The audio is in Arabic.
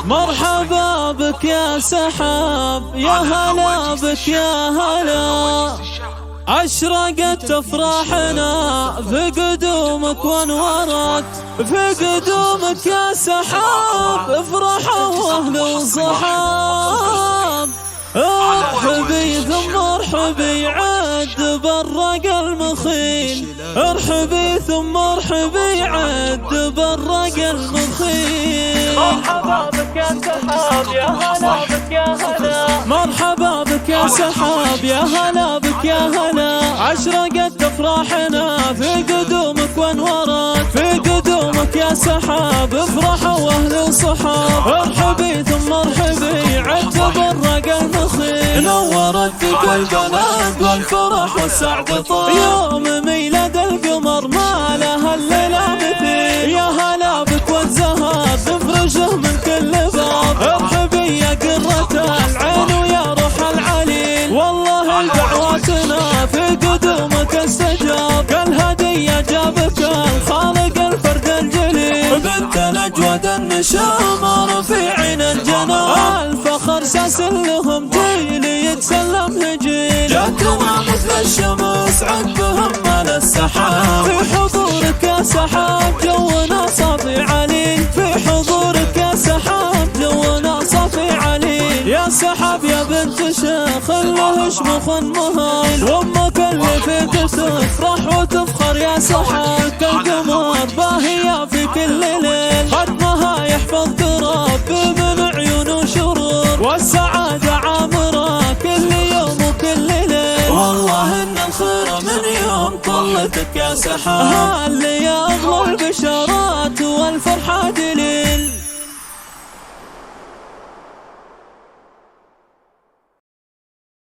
مرحبا بك يا سحاب، يا هلا بك يا هلا، أشرقت أفراحنا في قدومك وانورت، في قدومك يا سحاب افرحوا واهل وصحاب. ارحبي ثم ارحبي عد برق المخيل، ارحبي ثم ارحبي عد برق المخيل. مرحبا بك يا سحاب، يا هلا بك يا هلا، مرحبا بك يا سحاب، يا هلا بك يا هلا، أشرقت أفراحنا في قدومك وانورت، في قدومك يا سحاب افرحوا واهل وصحاب. ارحبي ثم ارحبي عد برق المخيل، نورت بك البلد والفرح والسعد طال، يوم ميلاد القمر ما لها الليلة مثيل. يا هلا بك والزهر نفرشه من كل باب، ارحبي يا قرة العين ويا روح العليل، والله دعواتنا في قدومك استجاب، كالهدية جابك الخالق الفرد الجليل، بنت الأجود النشام رفيعين الجناب، الفخر ساسل لهم جيل يتسلم هجيل، جاتنا مثل الشمس عقبهم مال السحاب، في حضورك يا سحاب جونا صافي عليل، في حضورك يا سحاب جونا صافي عليل. يا سحاب يا بنت شيخ له شمخ مهايل، وامك اللي فيك تفرح وتفخر يا سحاب، كالقمر باهية في كل ليل، ختمها يحفظ ربي من عيون وشرور، والسعادة عامرة كل يوم وكل ليل، والله ان الخير من يوم طلتك يا سحاب، هاللي يا اغلى البشارات والفرحة دليل.